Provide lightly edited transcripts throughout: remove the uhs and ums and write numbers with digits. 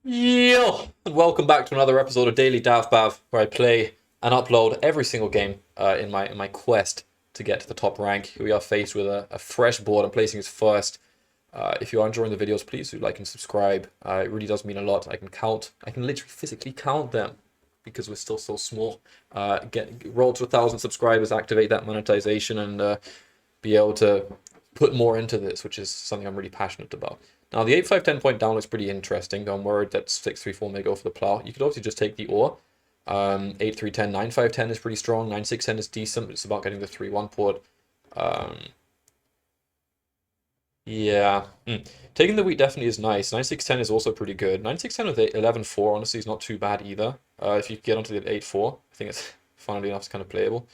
Yo, and welcome back to another episode of Daily Davbav, where I play and upload every single game in my quest to get to the top rank. We are faced with a fresh board. I'm placing as first. If you are enjoying the videos, please do like and subscribe. It really does mean a lot. I can literally physically count them because we're still so small. Get roll to 1,000 subscribers, activate that monetization, and be able to put more into this, which is something I'm really passionate about. Now, the 8-5-10 point down looks pretty interesting, though I'm worried that 6-3-4 may go for the plow. You could also just take the ore. 8-3-10, 9-5-10 is pretty strong. 9-6-10 is decent. It's about getting the 3-1 port. Um, yeah. Taking the wheat definitely is nice. 9-6-10 is also pretty good. 9-6-10 with 11-4 honestly is not too bad either. If you get onto the 8-4, I think it's funnily enough, it's kind of playable.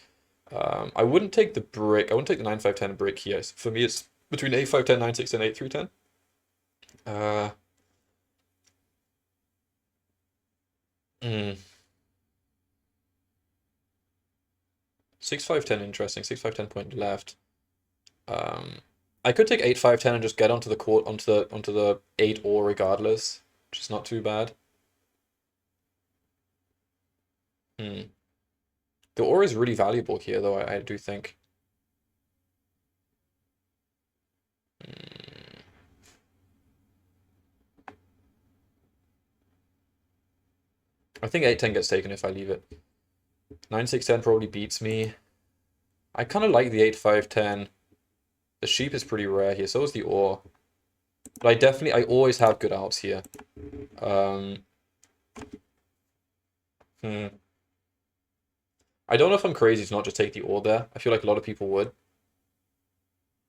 I wouldn't take the brick. I wouldn't take the 9-5-10 brick here. For me, it's between 8-5-10, 9-6-10, 8-3-10. Uh, mm, 6-5-10 interesting. 6-5-10 point left. Um, I could take 8-5-10 and just get onto the court onto the 8 or regardless, which is not too bad. Hmm. The ore is really valuable here, though, I do think. Hmm. I think 8-10 gets taken if I leave it. 9-6-10 probably beats me. I kind of like the 8-5-10. The sheep is pretty rare here, so is the ore. But I always have good outs here. Um, hmm. I don't know if I'm crazy to not just take the ore there. I feel like a lot of people would.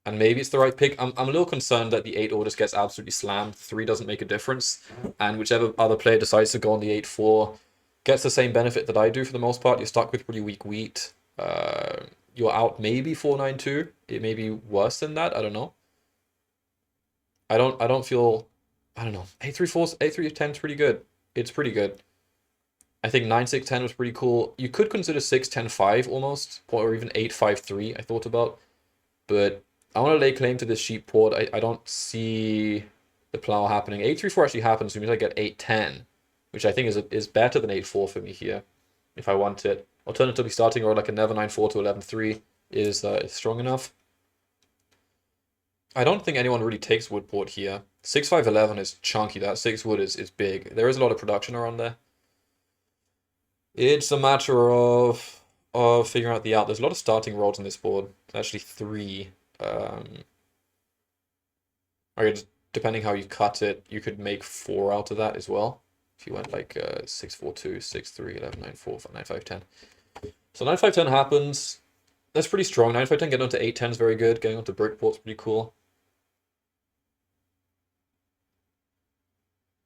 And maybe it's the right pick. I'm a little concerned that the 8 ore just gets absolutely slammed. 3 doesn't make a difference. And whichever other player decides to go on the 8-4 gets the same benefit that I do for the most part. You're stuck with pretty weak wheat. You're out maybe 4-9-2. It may be worse than that. I don't know. I don't feel I don't know. 8-3-4 8-3-10 is pretty good. It's pretty good. I think 9-6-10 was pretty cool. You could consider 6-10-5 almost, or even 8-5-3, I thought about. But I want to lay claim to this sheep port. I don't see the plow happening. 8-3-4 actually happens, which means I get 8-10, which I think is better than 8-4 for me here, if I want it. Alternatively, starting or like a never 9-4 to 11-3 is strong enough. I don't think anyone really takes wood port here. 6-5-11 is chunky. That 6 wood is big. There is a lot of production around there. It's a matter of figuring out the out. There's a lot of starting rolls on this board. Actually, 3. Um, or depending how you cut it, you could make 4 out of that as well. If you went like 6-4-2, 6-3, 11-9-4, 9-5-10. So 9-5-10 happens. That's pretty strong. 9-5-10 getting onto 8-10 is very good. Getting onto brickport's pretty cool.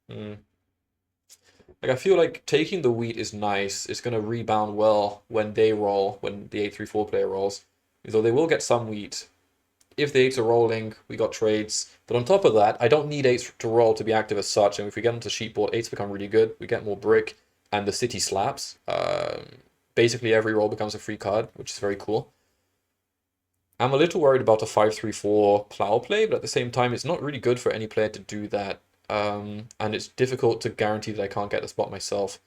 Hmm. Like I feel like taking the wheat is nice. It's gonna rebound well when they roll, when the 8-3-4 player rolls. Though they will get some wheat. If the 8s are rolling, we got trades. But on top of that, I don't need 8s to roll to be active as such. And if we get into sheepboard, 8s become really good. We get more brick, and the city slaps. Basically, every roll becomes a free card, which is very cool. I'm a little worried about a 5-3-4 plow play, but at the same time, it's not really good for any player to do that. And it's difficult to guarantee that I can't get the spot myself.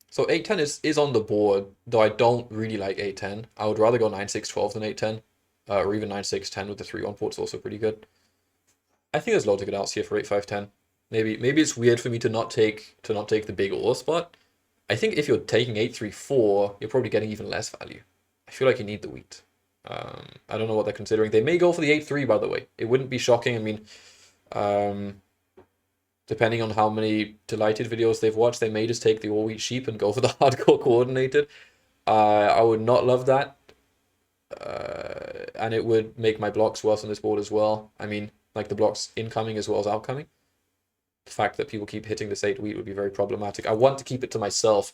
So 8-10 is on the board, though I don't really like 8-10. I would rather go 9-6-12 than 8-10. Or even 9-6-10 with the 3-1 port's also pretty good. I think there's loads of good outs here for 8-5-10. Maybe it's weird for me to not take the big ore spot. I think if you're taking 8-3-4, you're probably getting even less value. I feel like you need the wheat. I don't know what they're considering. They may go for the 8-3, by the way. It wouldn't be shocking. I mean, um, depending on how many delighted videos they've watched, they may just take the all wheat sheep and go for the hardcore coordinated. I would not love that. And it would make my blocks worse on this board as well. I mean, like the blocks incoming as well as outcoming. The fact that people keep hitting this 8 wheat would be very problematic. I want to keep it to myself.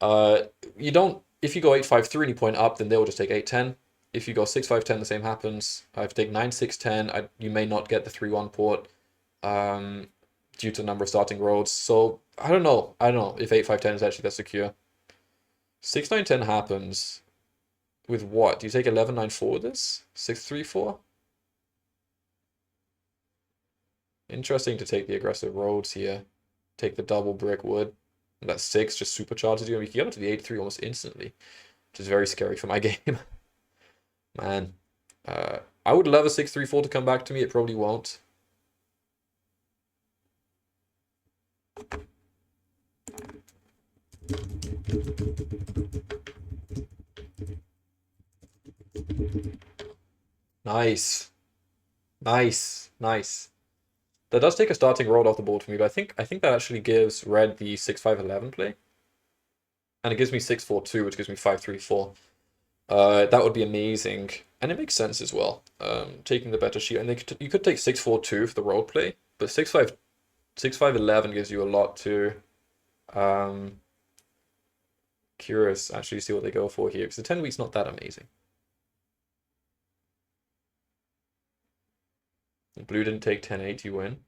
You don't, if you go 8-5-3 and you point up, then they'll just take 8-10. If you go 6-5-10, the same happens. If you take 9-6-10, you may not get the 3-1 port due to the number of starting roads. So I don't know. I don't know if 8-5-10 is actually that secure. 6-9-10 happens. With what? Do you take 11-9-4 with this? 6-3-4? Interesting to take the aggressive roads here. take the double brick wood. And that 6 just supercharges you, and we can get up to the 8-3 almost instantly, which is very scary for my game. Man, I would love a 6-3-4 to come back to me. It probably won't. Nice. Nice. Nice. That does take a starting roll off the board for me, but I think that actually gives red the 6-5-11 play. And it gives me 6-4-2, which gives me 5-3-4. That would be amazing. And it makes sense as well. Taking the better sheet. And you could take 6-4-2 for the roll play, but 6-5-11 gives you a lot to curious actually see what they go for here, because the 10 week's not that amazing. Blue didn't take 10-8, you win.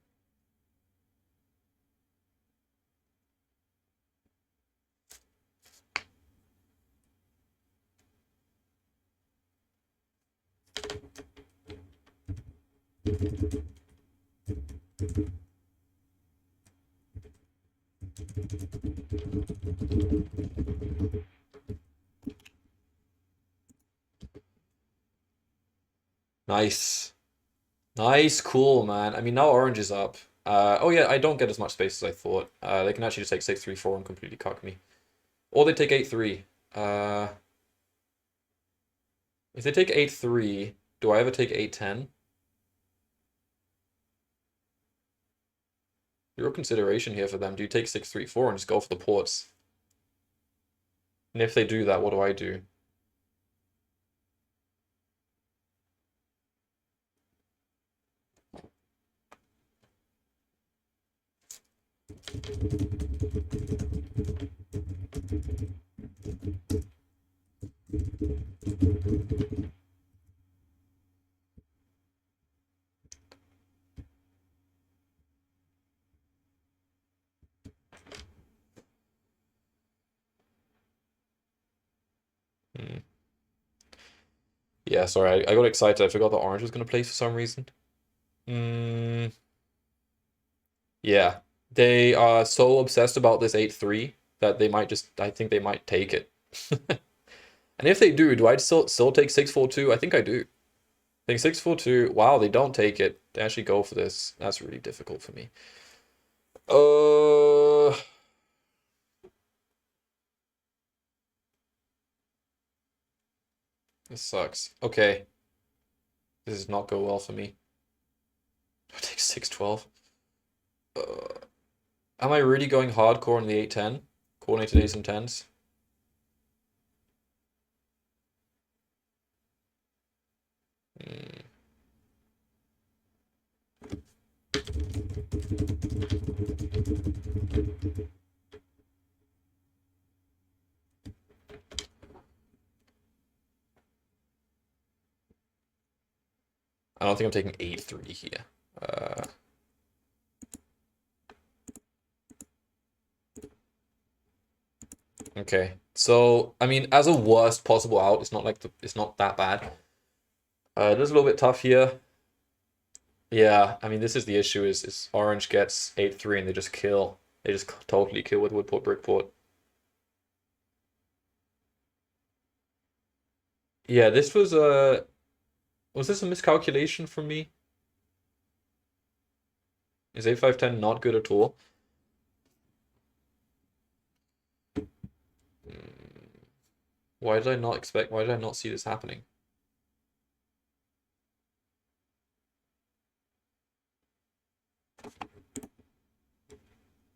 Nice. Nice, cool, man. I mean, now orange is up. Oh yeah, I don't get as much space as I thought. They can actually just take 6-3-4 and completely cuck me. Or they take 8-3. If they take 8-3, do I ever take 8-10? Real consideration here for them. Do you take 6-3-4 and just go for the ports? And if they do that, what do I do? Yeah, sorry, I got excited. I forgot that orange was going to play for some reason. Yeah, they are so obsessed about this 8-3 that they might just, I think they might take it. And if they do I still take 6-4-2? I think I do. I think 6-4-2. Wow, they don't take it. They actually go for this. That's really difficult for me. This sucks. Okay. This does not go well for me. I take 6-12. Am I really going hardcore on the 8-10? Coordinated ace and tens? I don't think I'm taking 8-3 here. Okay, so I mean, as a worst possible out, it's not like it's not that bad. It is a little bit tough here. Yeah, I mean, this is the issue: is orange gets 8-3 and they just kill. They just totally kill with woodport brickport. Yeah, this was a was this a miscalculation from me? Is 8-5-10 not good at all? Why did I not expect? Why did I not see this happening?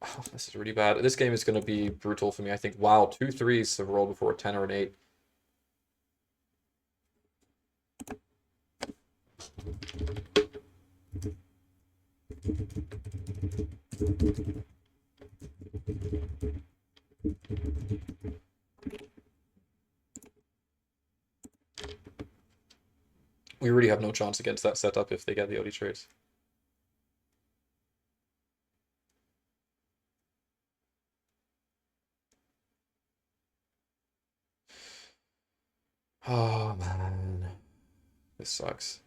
Oh, this is really bad. This game is going to be brutal for me, I think. Wow, 2 threes have rolled before a 10 or an 8. We really have no chance against that setup if they get the OD trades. Oh, man. This sucks.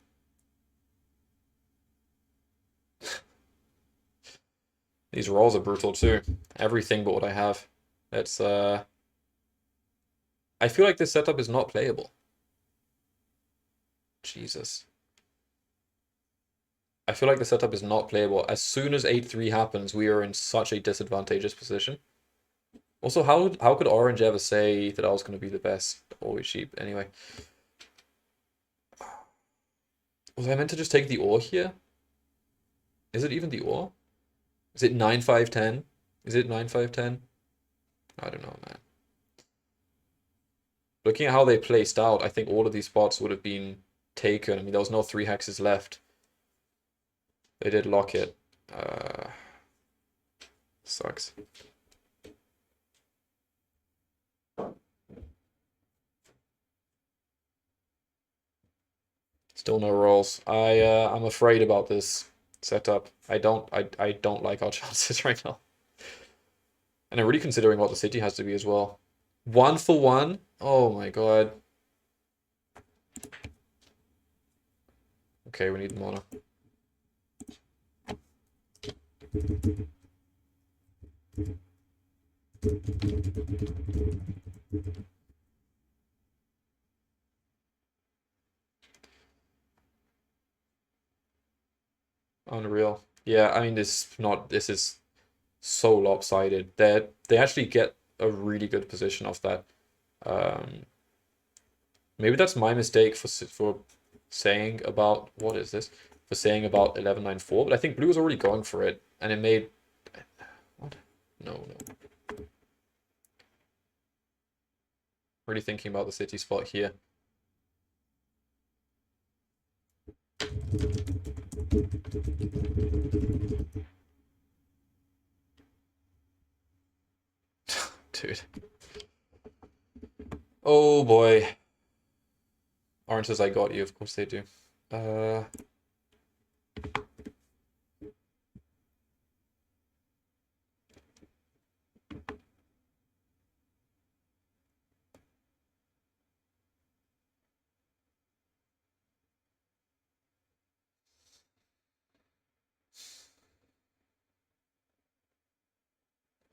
These rolls are brutal too. Everything but what I have. It's I feel like this setup is not playable. Jesus. I feel like the setup is not playable. As soon as 8-3 happens, we are in such a disadvantageous position. Also, how could Orange ever say that I was going to be the best? Always sheep. Anyway. Was I meant to just take the ore here? Is it even the ore? Is it 9-5-10? Is it 9-5-10? I don't know, man. Looking at how they placed out, I think all of these spots would have been taken. I mean, there was no 3 hexes left. They did lock it. Sucks. Still no rolls. I'm afraid about this setup. I don't like our chances right now. And I'm really considering what the city has to be as well. 1 for 1? Oh my god. Okay, we need the mana. Unreal. Yeah, I mean this is so lopsided. They actually get a really good position off that. Maybe that's my mistake for saying about what is this? For saying about 11-9-4, but I think blue was already going for it, and it made what? No. Really thinking about the city spot here. Dude. Oh boy. Orange says I got you, of course they do.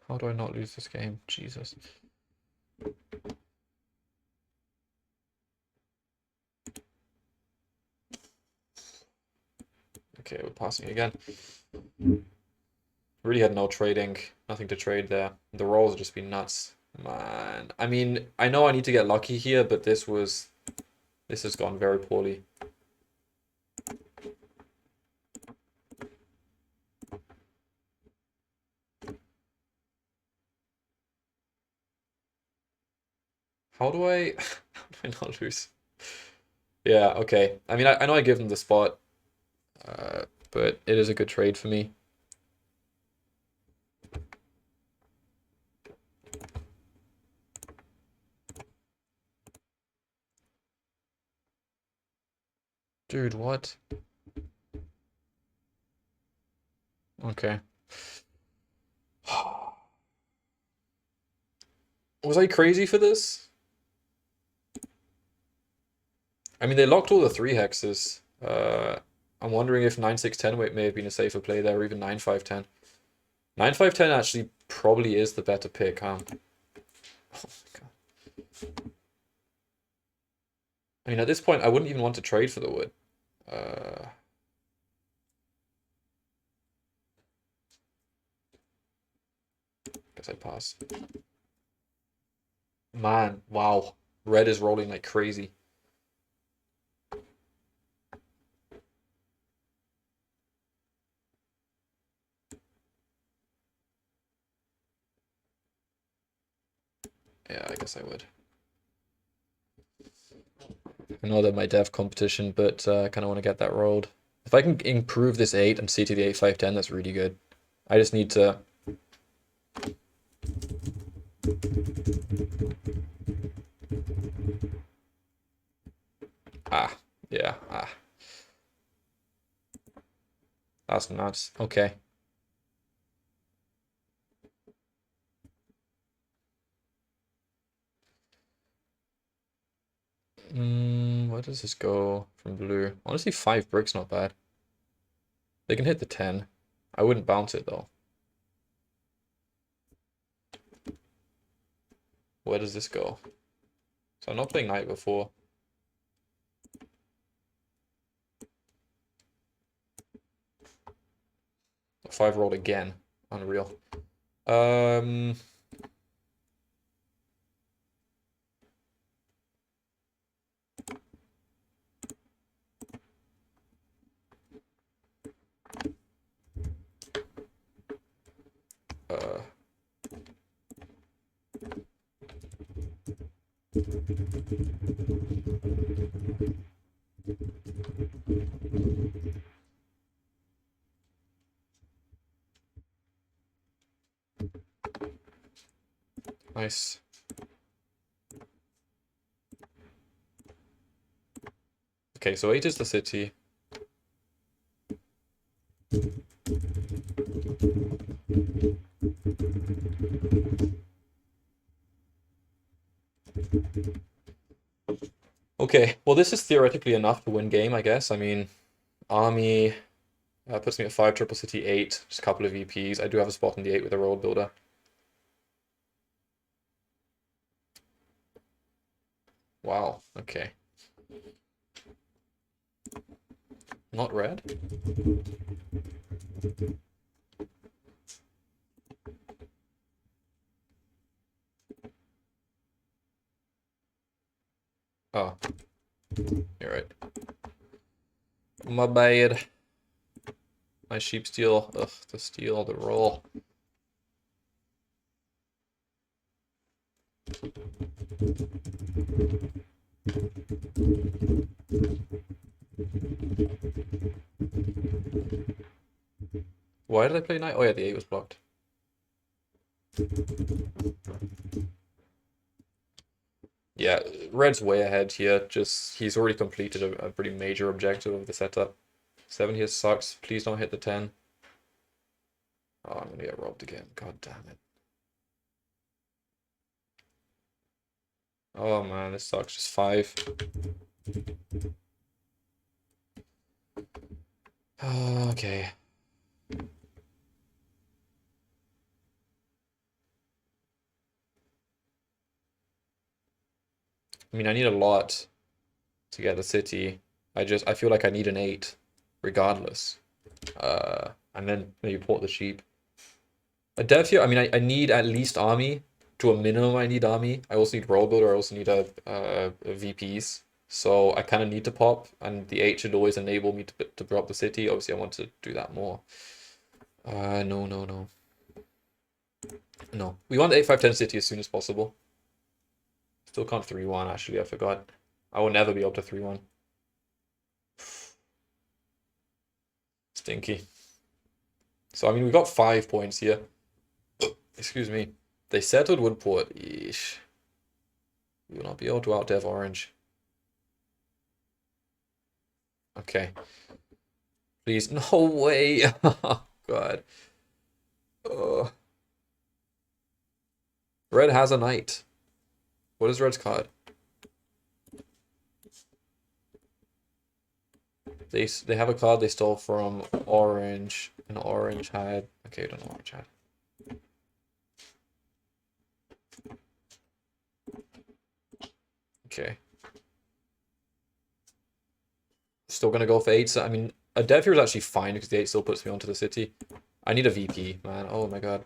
How do I not lose this game? Jesus. Okay, we're passing again. Really had no trading, nothing to trade there. The rolls have just been nuts. Man, I mean, I know I need to get lucky here, but this has gone very poorly. How do I not lose? Yeah, okay. I mean, I know I give them the spot, but it is a good trade for me. Dude, what? Okay. Was I crazy for this? I mean, they locked all the 3 hexes. I'm wondering if 9-6-10 may have been a safer play there, or even 9-5-10. 9-5-10 actually probably is the better pick, huh? Oh my god. I mean, at this point, I wouldn't even want to trade for the wood. Guess I pass. Man, wow. Red is rolling like crazy. Yeah, I guess I would. I know that my dev competition, but I kind of want to get that rolled. If I can improve this 8 and see to the 8-5-10, that's really good. I just need to... Yeah, That's nuts. Okay. Where does this go from blue? Honestly, 5 bricks, not bad. They can hit the 10. I wouldn't bounce it, though. Where does this go? So I'm not playing knight before. Five rolled again. Unreal. Nice. Okay, so 8 is the city. Okay, well this is theoretically enough to win game, I guess. I mean, army puts me at 5, triple city 8, just a couple of VPs. I do have a spot in the 8 with a road builder. Wow, okay. Not red? Oh, you're right. My bad. My sheep steal. Ugh, the steal, the roll. Why did I play knight? Oh yeah, the 8 was blocked. Yeah, red's way ahead here. Just he's already completed a pretty major objective of the setup. 7 here sucks. Please don't hit the 10. Oh, I'm gonna get robbed again. God damn it. Oh man, this sucks. Just 5. Okay. I mean, I need a lot to get the city. I feel like I need an 8 regardless. And then maybe port the sheep. A dev here, I mean, I need at least army. To a minimum, I need army. I also need roll builder. I also need a VPs. So I kind of need to pop, and the 8 should always enable me to drop the city. Obviously, I want to do that more. No, no, no. No. We want the 8-5-10 city as soon as possible. Still can't 3-1, actually, I forgot. I will never be able to 3-1. Stinky. So, I mean, we got 5 points here. Excuse me. They settled Woodport. Yeesh. We will not be able to outdev Orange. Okay. Please. No way. Oh, God. Ugh. Red has a knight. What is Red's card? They have a card they stole from Orange, and Orange had. Okay, I don't know what Orange had. Okay. Still gonna go for 8. So, I mean, a dev here is actually fine because the 8 still puts me onto the city. I need a VP, man. Oh my god.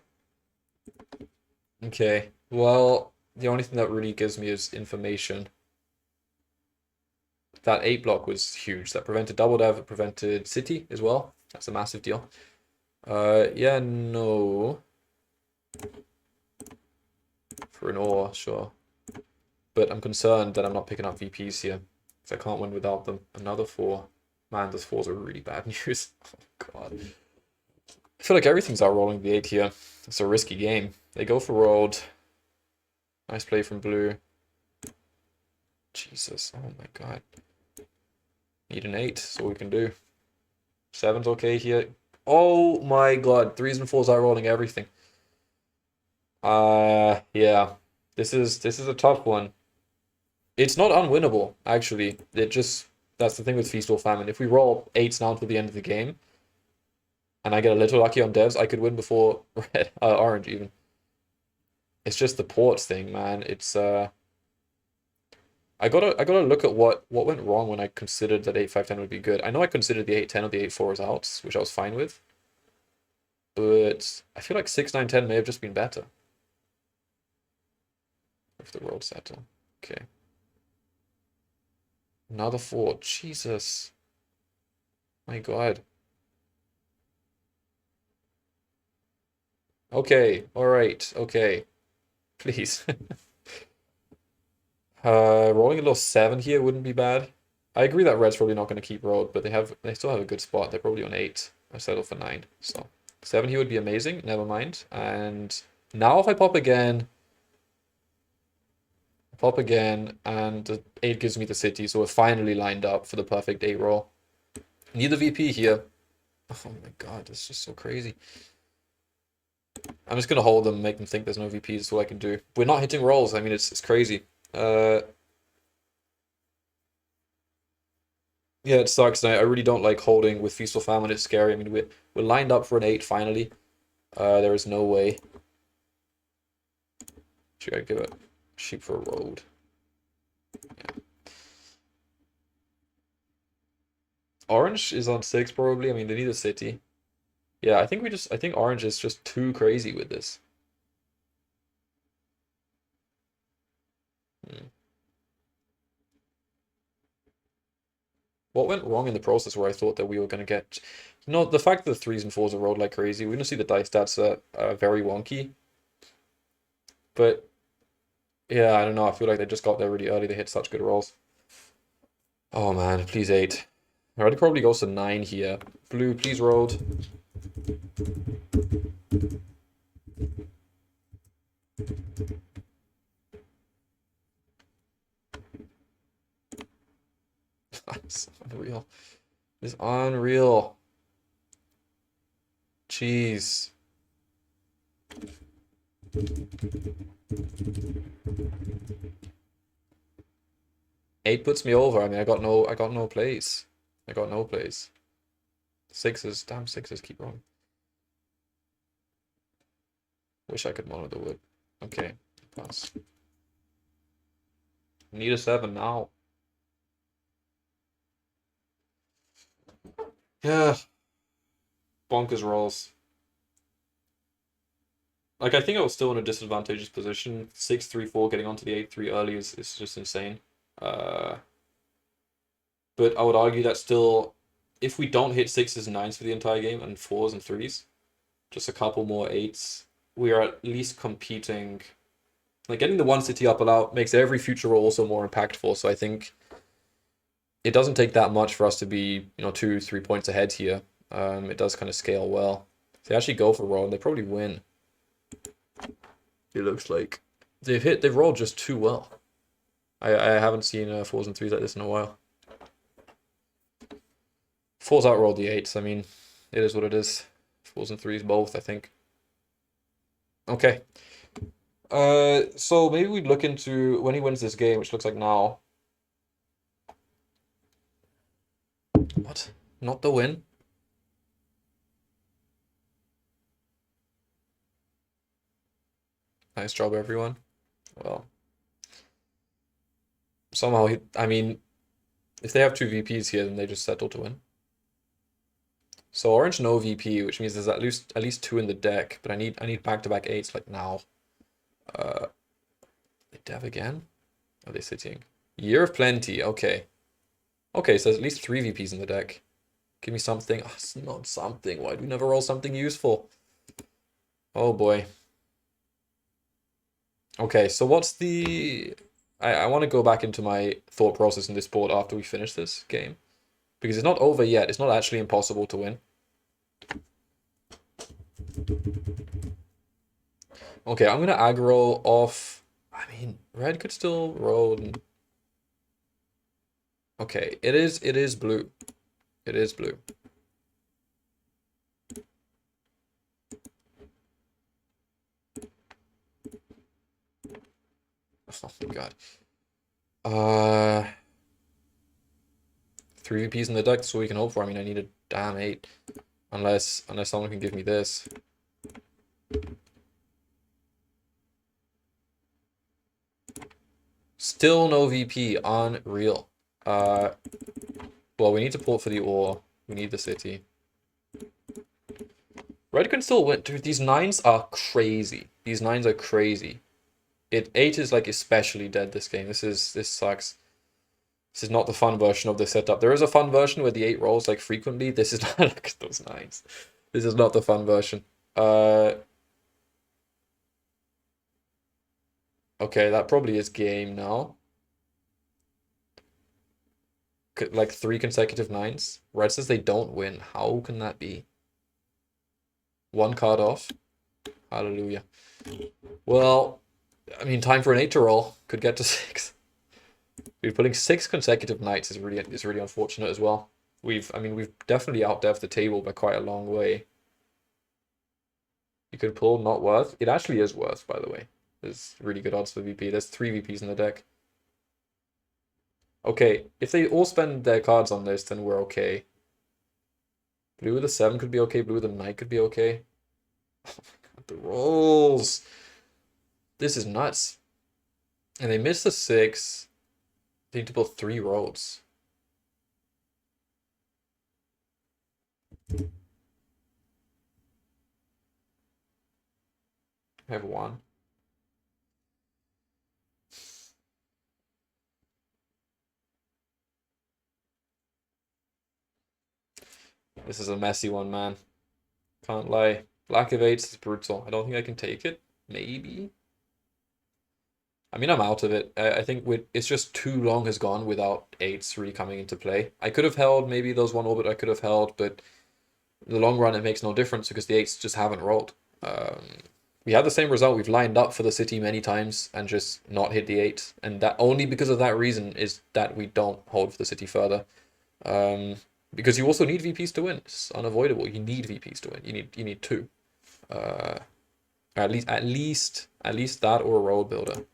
Okay. Well, the only thing that really gives me is information. That 8 block was huge. That prevented double dev, it prevented city as well. That's a massive deal. Yeah, no. For an ore, sure. But I'm concerned that I'm not picking up VPs here. Because I can't win without them. Another 4. Man, those 4s are really bad news. Oh god. I feel like everything's outrolling the 8 here. It's a risky game. They go for rolled. Nice play from blue. Jesus, oh my god. Need an 8, that's all we can do. 7's okay here. Oh my god, 3s and 4s outrolling everything. Yeah. This is a tough one. It's not unwinnable, actually. That's the thing with Feast or Famine. If we roll 8s now until the end of the game, and I get a little lucky on devs, I could win before red, orange even. It's just the ports thing, man. It's I gotta look at what went wrong when I considered that 8510 would be good. I know I considered the 810 or the 84s out, which I was fine with. But I feel like 6910 may have just been better. If the world settle. Okay. Another 4. Jesus. My God. Okay. Alright. Okay. Please. Rolling a little 7 here wouldn't be bad. I agree that red's probably not going to keep road, but they still have a good spot. They're probably on 8. I settle for 9. So 7 here would be amazing. Never mind. And now if I pop again, and the 8 gives me the city, so we're finally lined up for the perfect 8 roll. Need the VP here. Oh my God, that's just so crazy. I'm just gonna hold them, make them think there's no VPs. That's all I can do. We're not hitting rolls. I mean, it's crazy. Yeah, it sucks. I really don't like holding with Feast or Famine. It's scary. I mean, we're lined up for an 8 finally. There is no way. Should I give it sheep for a road? Yeah. Orange is on 6 probably. I mean, they need a city. Yeah, I think orange is just too crazy with this. Hmm. What went wrong in the process where I thought that we were going to get... the fact that the 3s and 4s are rolled like crazy, we're going to see the dice stats are very wonky. But, yeah, I don't know. I feel like they just got there really early. They hit such good rolls. Oh, man. Please 8. Red probably goes to 9 here. Blue, please road. That's unreal. It's unreal. Jeez. 8 puts me over. I mean, I got no plays. I got no plays. 6s, damn 6s keep rolling. Wish I could mono the wood. Okay, pass. Need a 7 now. Yeah. Bonkers rolls. Like, I think I was still in a disadvantageous position. 6-3-4 getting onto the 8-3 early is just insane. But I would argue that still, if we don't hit 6s and 9s for the entire game, and 4s and 3s, just a couple more 8s, we are at least competing. Like, getting the 1 city up and out makes every future roll also more impactful, so I think it doesn't take that much for us to be, 2-3 points ahead here. It does kind of scale well. If they actually go for roll, they probably win. It looks like they've rolled just too well. I haven't seen 4s and 3s like this in a while. 4s outrolled the 8s. I mean, it is what it is. 4s and 3s both, I think. Okay. So maybe we'd look into when he wins this game, which looks like now. What? Not the win? Nice job, everyone. Well, somehow I mean, if they have 2 VPs here, then they just settle to win. So orange no VP, which means there's at least 2 in the deck, but I need back-to-back 8s like now. They dev again? Are they sitting? Year of Plenty, okay. Okay, so there's at least 3 VPs in the deck. Give me something. Oh, it's not something. Why do we never roll something useful? Oh boy. Okay, so what's the... I want to go back into my thought process in this board after we finish this game. Because it's not over yet. It's not actually impossible to win. Okay, I'm going to aggro off... I mean, red could still roll. Okay, it is blue. It is blue. Oh my god. 3 VPs in the deck, so we can hope for. I mean, I need a damn 8. Unless someone can give me this. Still no VP. Unreal. Well, we need to port for the ore. We need the city. Red can still win. Dude, these 9s are crazy. These 9s are crazy. 8 is like especially dead this game. This sucks. This is not the fun version of the setup. There is a fun version where the 8 rolls like frequently. This is not like those 9s. This is not the fun version. Okay, that probably is game now. Like 3 consecutive 9s. Red says they don't win. How can that be? 1 card off. Hallelujah. Well, I mean, time for an 8 to roll. Could get to 6. Dude, putting 6 consecutive knights is really unfortunate as well. We've definitely out-dev'd the table by quite a long way. You could pull not worth. It actually is worth, by the way. There's really good odds for VP. There's 3 VPs in the deck. Okay, if they all spend their cards on this, then we're okay. Blue with a 7 could be okay. Blue with a knight could be okay. Oh my god, the rolls. This is nuts. And they missed the 6. They need to build 3 roads. I have 1. This is a messy one, man. Can't lie. Black of 8s is brutal. I don't think I can take it. Maybe. I mean, I'm out of it. I think it's just too long has gone without 8s really coming into play. I could have held maybe those 1 orbit I could have held, but in the long run it makes no difference because the 8s just haven't rolled. We had the same result. We've lined up for the city many times and just not hit the 8. And that only because of that reason is that we don't hold for the city further. Because you also need VPs to win. It's unavoidable. You need VPs to win. You need 2. At least that or a road builder.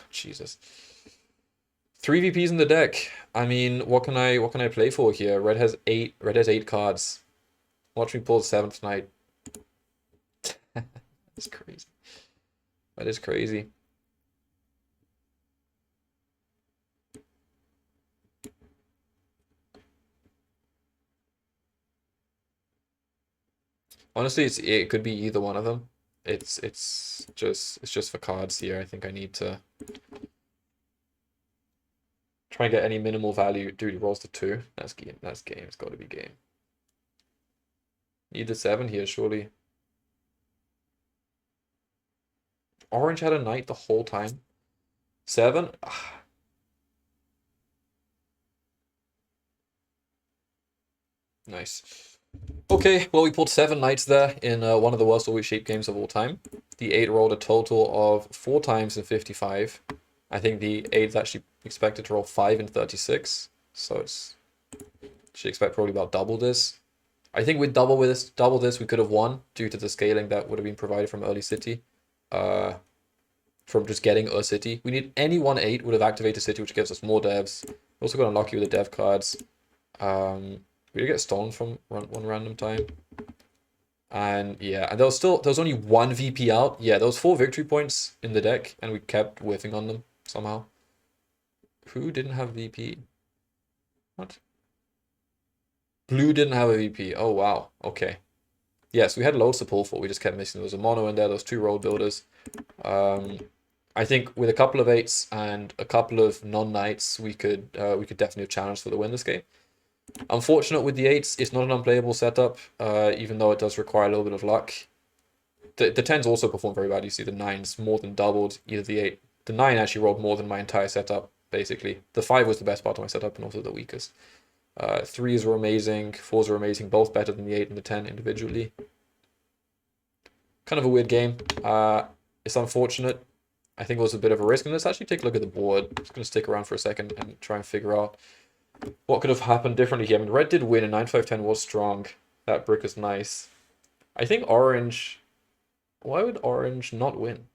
Jesus. 3 VPs in the deck. I mean, what can I play for here? Red has 8 cards. Watch me pull the 7th knight. That's crazy. That is crazy. Honestly, it could be either one of them. It's just for cards here. I think I need to try and get any minimal value. Dude, he rolls to 2. That's game. That's game. It's got to be game. Need the 7 here, surely. Orange had a knight the whole time. 7? Nice. Okay, well, we pulled 7 knights there in one of the worst always shaped games of all time. The 8 rolled a total of 4 times in 55. I think the 8 is actually expected to roll 5 in 36. So it's should expect probably about double this. I think with double this, we could have won due to the scaling that would have been provided from early city. From just getting a city. We need any 1/8 would have activated city, which gives us more devs. We also got unlucky with the dev cards. We did get stolen from one random time. And yeah, and there was only 1 VP out. Yeah, there was 4 victory points in the deck, and we kept whiffing on them somehow. Who didn't have VP? What? Blue didn't have a VP. Oh wow. Okay. Yes, we had loads to pull for. We just kept missing. There was a mono in there. Those 2 road builders. I think with a couple of 8s and a couple of non-knights, we could definitely have challenged for the win this game. Unfortunate with the 8s, it's not an unplayable setup, even though it does require a little bit of luck. The 10s also perform very bad. You see the 9s more than doubled either the 8. The 9 actually rolled more than my entire setup, basically. The 5 was the best part of my setup and also the weakest. 3s were amazing, 4s were amazing, both better than the 8 and the 10 individually. Kind of a weird game. It's unfortunate. I think it was a bit of a risk. And let's actually take a look at the board. I'm just going to stick around for a second and try and figure out what could have happened differently here. I mean, red did win, and 9-5-10 was strong. That brick is nice. I think orange... Why would orange not win?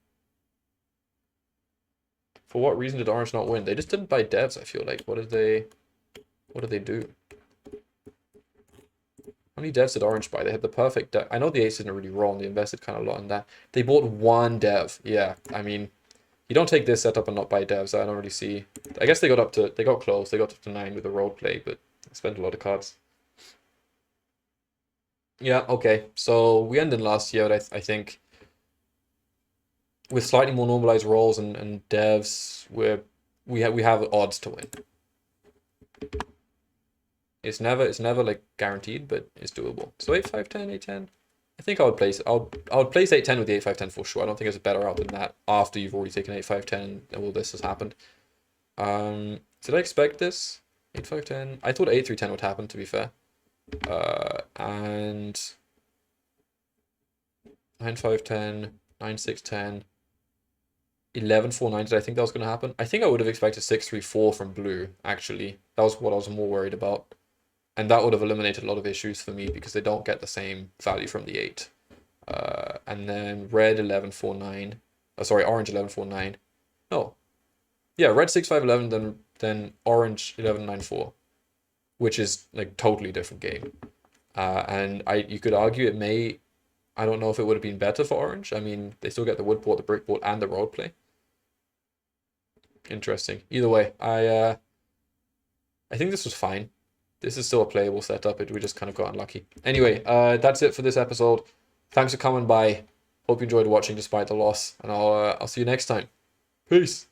For what reason did orange not win? They just didn't buy devs, I feel like. What did they do? How many devs did orange buy? They had the perfect dev. I know the ace didn't really roll, and they invested kind of a lot in that. They bought 1 dev. Yeah, I mean, You don't take this setup and not buy devs. I don't really see. I guess they got close. They got up to 9 with the road play, but spent a lot of cards. Yeah, okay. So we ended last year, I think, with slightly more normalized roles and devs, where we have odds to win. It's never like guaranteed, but it's doable. So 8-5-10, 8-10. I think I would place 8-10 with the 8-5-10 for sure. I don't think there's a better out than that after you've already taken 8-5-10 and all this has happened. Did I expect this? 8-5-10. I thought 8-3-10 would happen, to be fair. And 9-5-10, 9-6-10, 11-4-9. Did I think that was going to happen? I think I would have expected 6-3-4 from blue, actually. That was what I was more worried about. And that would have eliminated a lot of issues for me because they don't get the same value from the 8. And then red 11-4-9. Sorry, orange 11-4-9. No. Yeah, red 6-5-11, then orange 11-9-4. Which is like totally different game. And you could argue it may. I don't know if it would have been better for orange. I mean, they still get the wood port, the brick port, and the road play. Interesting. Either way, I think this was fine. This is still a playable setup. We just kind of got unlucky. Anyway, that's it for this episode. Thanks for coming by. Hope you enjoyed watching despite the loss, and I'll see you next time. Peace.